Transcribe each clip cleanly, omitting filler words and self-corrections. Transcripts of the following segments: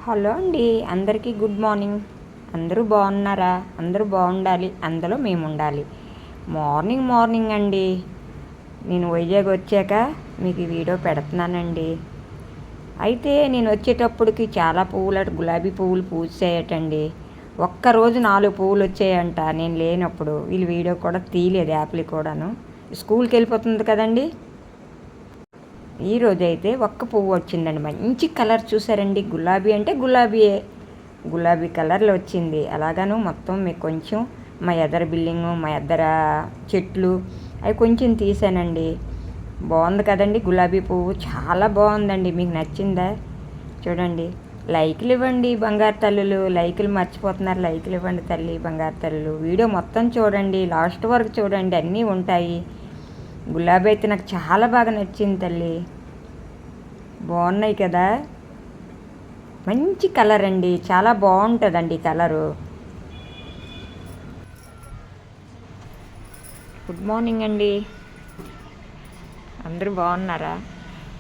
Hello అండి, అందరికీ good morning. అందరూ బాగున్నారా? అందరూ బాగుండాలి, అందులో మేము ఉండాలి. మార్నింగ్ అండి, నేను వైజాగ్ వచ్చాక మీకు ఈ వీడియో పెడుతున్నానండి. అయితే నేను వచ్చేటప్పటికి చాలా పువ్వులు, గులాబీ పువ్వులు పూసాయటండి. ఒక్కరోజు 4 పువ్వులు వచ్చాయంట నేను లేనప్పుడు. వీళ్ళు వీడియో కూడా తీయలేదు, యాప్లు కూడాను. స్కూల్కి వెళ్ళిపోతుంది కదండి. ఈరోజు అయితే ఒక్క పువ్వు వచ్చిందండి. మంచి కలర్ చూసారండి. గులాబీ అంటే గులాబీయే, గులాబీ కలర్లో వచ్చింది. అలాగను మొత్తం మీకు కొంచెం మా ఎదర బిల్డింగు, మా ఎదర చెట్లు అవి కొంచెం తీసానండి. బాగుంది కదండి గులాబీ పువ్వు, చాలా బాగుందండి. మీకు నచ్చిందా? చూడండి, లైకులు ఇవ్వండి బంగారు తల్లులు. లైకులు మర్చిపోతున్నారు, లైకులు ఇవ్వండి తల్లి బంగారు తల్లులు. వీడియో మొత్తం చూడండి, లాస్ట్ వరకు చూడండి, అన్నీ ఉంటాయి. గులాబీ అయితే నాకు చాలా బాగా నచ్చింది తల్లి. బాగున్నాయి కదా, మంచి కలర్ అండి, చాలా బాగుంటుందండి కలరు. గుడ్ మార్నింగ్ అండి, అందరూ బాగున్నారా?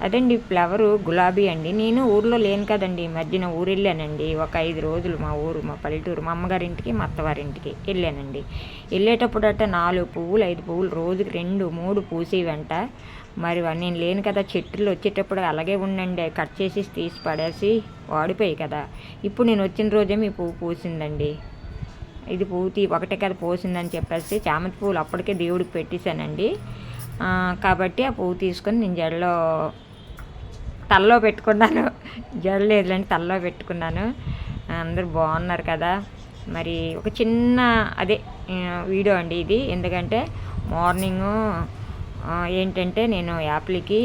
అదండి ఫ్లవరు గులాబీ అండి. నేను ఊర్లో లేను కదండి, మధ్యన ఊరు వెళ్ళానండి. ఒక 5 రోజులు మా ఊరు, మా పల్లెటూరు, మా అమ్మగారింటికి, మా అత్తవారింటికి వెళ్ళానండి. వెళ్ళేటప్పుడు 4 పువ్వులు 5 పువ్వులు రోజుకి 2, 3 పూసేవంట. మరి నేను లేను కదా, చెట్లు వచ్చేటప్పుడు అలాగే ఉండండి, కట్ చేసి తీసి పడేసి వాడిపోయాయి కదా. ఇప్పుడు నేను వచ్చిన రోజేమో ఈ పువ్వు పూసిందండి. ఇది పువ్వు ఒకటే కదా పోసిందని చెప్పేసి చామంతి పువ్వులు అప్పటికే దేవుడికి పెట్టేశానండి. కాబట్టి ఆ పువ్వు తీసుకొని నేను తలలో పెట్టుకున్నాను. జడ లేదులేండి, తలలో పెట్టుకున్నాను. అందరూ బాగున్నారు కదా. మరి ఒక చిన్న వీడియో అండి ఇది. ఎందుకంటే మార్నింగు ఏంటంటే నేను యాప్లకి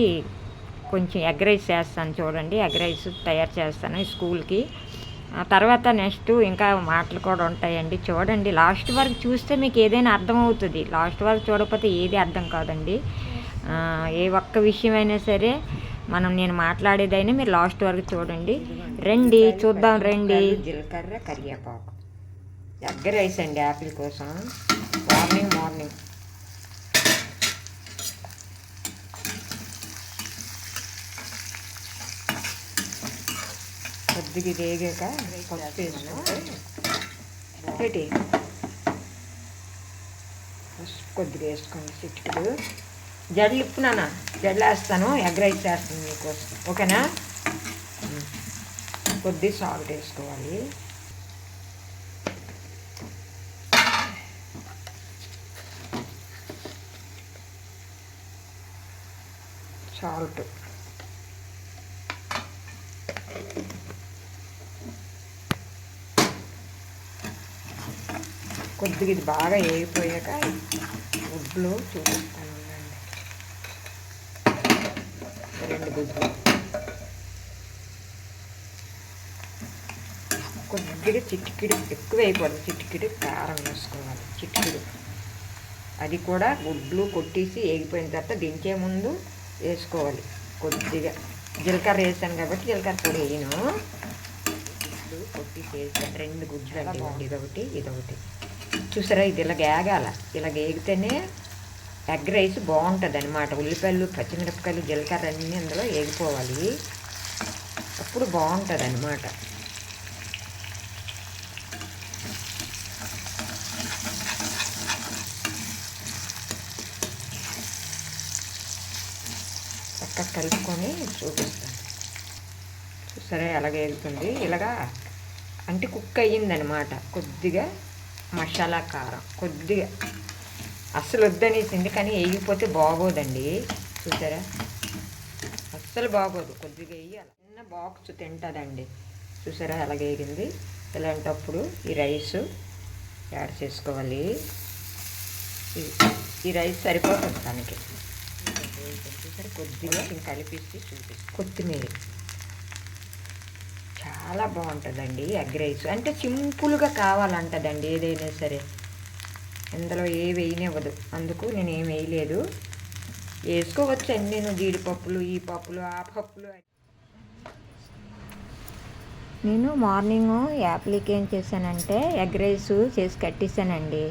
కొంచెం ఎగ్ రైస్ చేస్తాను చూడండి. ఎగ్ రైస్ తయారు చేస్తాను స్కూల్కి. తర్వాత నెక్స్ట్ ఇంకా మాటలు కూడా ఉంటాయండి. చూడండి, లాస్ట్ వరకు చూస్తే మీకు ఏదైనా అర్థమవుతుంది. లాస్ట్ వరకు చూడకపోతే ఏది అర్థం కాదండి. ఏ ఒక్క విషయమైనా సరే నేను మాట్లాడేదైనా మీరు లాస్ట్ వరకు చూడండి. రండి చూద్దాం, రండి. జీలకర్ర, కరివేపాకు, ఎగ్ రైస్ అండి యాపిల్ కోసం. మార్నింగ్ కొద్దిగా వేగాక పసుపు వేసుకుంటే కొద్దిగా వేసుకోండి. చిటికెడు జడలు ఇప్పునానా, జడలు వేస్తాను, ఎగ్ రైస్ వేస్తాను మీకోసం, ఓకేనా? కొద్ది సాల్ట్ వేసుకోవాలి. సాల్ట్ కొద్దిగా ఇది బాగా వేగిపోయాక గుడ్లు చూపిస్తాను. 2 గుడ్లు కొద్దిగా చిటికిడి, ఎక్కువ వేయకూడదు, చిటికిడి కారం వేసుకోవాలి. చిటికిడి అది కూడా గుడ్లు కొట్టేసి వేగిపోయిన తర్వాత దించే ముందు వేసుకోవాలి. కొద్దిగా జీలకర్ర వేసాను కాబట్టి జీలకర్ర పొడి వేయను. గుడ్లు కొట్టేసి వేసాను. 2 గుడ్లు అండి, ఇదొకటి. చూసారా, ఇది ఇలా వేగాల. ఇలా వేగితేనే ఎగ్ రైస్ బాగుంటుంది అనమాట. ఉల్లిపాయలు, పచ్చిమిరపకాయలు, జీలకర్ర అన్నీ అందులో వేగిపోవాలి, అప్పుడు బాగుంటుంది అనమాట. చక్కగా కలుపుకొని చూపిస్తాను. చూసారా ఎలాగ వేగుతుంది. ఇలాగా అంటే కుక్ అయ్యిందనమాట. కొద్దిగా మసాలా కారం, కొద్దిగా అస్సలు వద్దనేసింది, కానీ వేగిపోతే బాగోదండి. చూసారా, అస్సలు బాగోదు. కొద్దిగా వేయాలి, చిన్న బాక్స్ తింటుందండి. చూసారా ఎలా వేగింది. ఇలాంటప్పుడు ఈ రైస్ యాడ్ చేసుకోవాలి. ఈ రైస్ సరిపోతుంది దానికి. చూసారా, కొద్దిగా కలిపిస్తే కొత్తిమీర చాలా బాగుంటుందండి. ఎగ్ రైస్ అంటే సింపుల్గా కావాలంటుందండి ఏదైనా సరే. ఇందులో ఏ వేయనివ్వదు, అందుకు నేను ఏం వేయలేదు. వేసుకోవచ్చు అండి, నేను జీడిపప్పులు, ఈ పప్పులు, ఆ పప్పులు. నేను మార్నింగ్ యాప్లకి ఏం చేశానంటే ఎగ్ రైస్ చేసి కట్టేసానండి.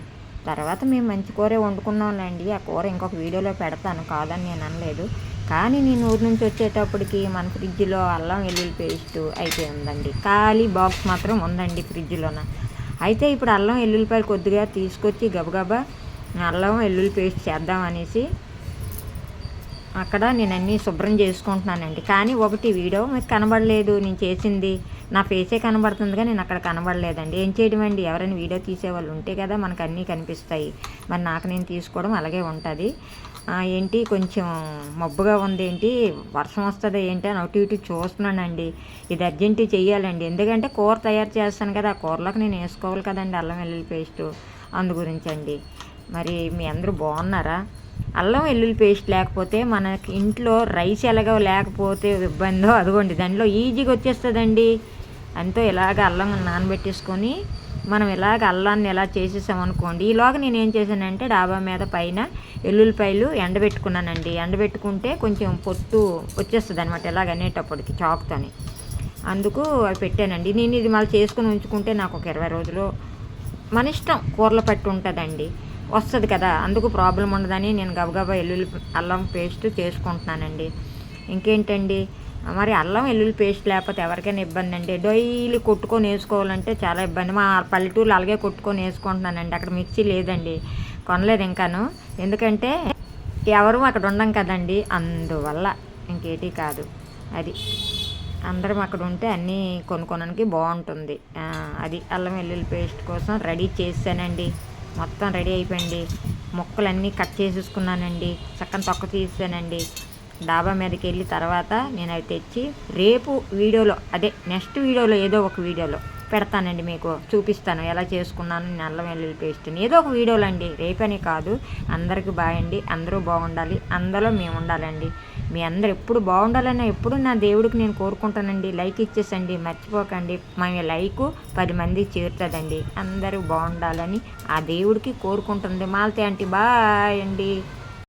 తర్వాత మేము మంచి కూర వండుకున్నాంలేండి. ఆ కూర ఇంకొక వీడియోలో పెడతాను, కాదని నేను అనలేదు. కానీ నేను ఊరు నుంచి వచ్చేటప్పటికి మన ఫ్రిడ్జ్లో అల్లం వెల్లుల్లి పేస్ట్ అయిపోయి ఉందండి. ఖాళీ బాక్స్ మాత్రం ఉందండి ఫ్రిడ్జ్లోన. అయితే ఇప్పుడు అల్లం వెల్లుల్లిపాయలు కొద్దిగా తీసుకొచ్చి గబగబా అల్లం వెల్లుల్లి పేస్ట్ చేద్దాం అనేసి అక్కడ నేను అన్నీ శుభ్రం చేసుకుంటున్నానండి. కానీ ఒకటి వీడియో మీకు కనబడలేదు నేను చేసింది. నా ఫేసే కనబడుతుందిగా నేను అక్కడ కనబడలేదండి. ఏం చేయడం అండి, ఎవరైనా వీడియో తీసేవాళ్ళు ఉంటే కదా మనకు అన్నీ కనిపిస్తాయి. మరి నాకు నేను తీసుకోవడం అలాగే ఉంటుంది. ఏంటి కొంచెం మబ్బుగా ఉంది, ఏంటి వర్షం వస్తుందా ఏంటి అని అటు ఇటు చూస్తున్నానండి. ఇది అర్జెంట్ చెయ్యాలండి, ఎందుకంటే కూర తయారు చేస్తాను కదా, ఆ కూరలోకి నేను వేసుకోవాలి కదండి అల్లం వెల్లుల్లి పేస్టు. అందు గురించి అండి. మరి మీ అందరూ బాగున్నారా? అల్లం వెల్లుల్లి పేస్ట్ లేకపోతే మనకి ఇంట్లో రైస్ ఎలాగో లేకపోతే ఇబ్బందో అదిగోండి దాంట్లో ఈజీగా వచ్చేస్తుందండి. అంతో ఇలాగ అల్లం నానబెట్టేసుకొని మనం ఇలాగ అల్లాన్ని ఎలా చేసేసామనుకోండి. ఈలోగా నేను ఏం చేశానంటే డాబా మీద పైన వెల్లుల్లిపాయలు ఎండబెట్టుకున్నానండి. ఎండబెట్టుకుంటే కొంచెం పొట్టు వచ్చేస్తుంది అనమాట ఇలాగ అనేటప్పటికి చాకుతోని. అందుకు అవి పెట్టానండి. నేను ఇది మళ్ళీ చేసుకుని ఉంచుకుంటే నాకు ఒక 20 రోజులు మన ఇష్టం కూరలో పట్టి ఉంటుందండి, వస్తుంది కదా, అందుకు ప్రాబ్లం ఉండదని నేను గబగబా అల్లం పేస్ట్ చేసుకుంటున్నానండి. ఇంకేంటండి, మరి అల్లం వెల్లుల్లి పేస్ట్ లేకపోతే ఎవరికైనా ఇబ్బంది అండి. డైలీ కొట్టుకొని వేసుకోవాలంటే చాలా ఇబ్బంది. మా పల్లెటూరులో అలాగే కొట్టుకొని వేసుకుంటున్నానండి. అక్కడ మిక్సీ లేదండి, కొనలేదు ఇంకాను. ఎందుకంటే ఎవరు అక్కడ ఉండం కదండి, అందువల్ల ఇంకేటి కాదు. అది అందరం అక్కడ ఉంటే అన్నీ కొనుక్కోడానికి బాగుంటుంది. అది అల్లం వెల్లుల్లి పేస్ట్ కోసం రెడీ చేశానండి. మొత్తం రెడీ అయిపోయింది. ముక్కలన్నీ కట్ చేసేసుకున్నానండి. చక్కని తొక్క తీసానండి. డాబా మీదకి వెళ్ళి తర్వాత నేను అవి తెచ్చి రేపు వీడియోలో, అదే నెక్స్ట్ వీడియోలో ఏదో ఒక వీడియోలో పెడతానండి, మీకు చూపిస్తాను ఎలా చేసుకున్నాను నేను అల్లం వెల్లుల్లి పేస్ట్ని. ఏదో ఒక వీడియోలో అండి, రేపని కాదు. అందరికీ బాయ్ అండి. అందరూ బాగుండాలి, అందులో మేము ఉండాలండి. మీ అందరు ఎప్పుడు బాగుండాలని ఎప్పుడు నా దేవుడికి నేను కోరుకుంటానండి. లైక్ ఇచ్చేసండి, మర్చిపోకండి. మా లైకు 10 మందికి చేరుతుందండి. అందరూ బాగుండాలని ఆ దేవుడికి కోరుకుంటుంది. మాలతి ఆంటీ బాయ్ అండి.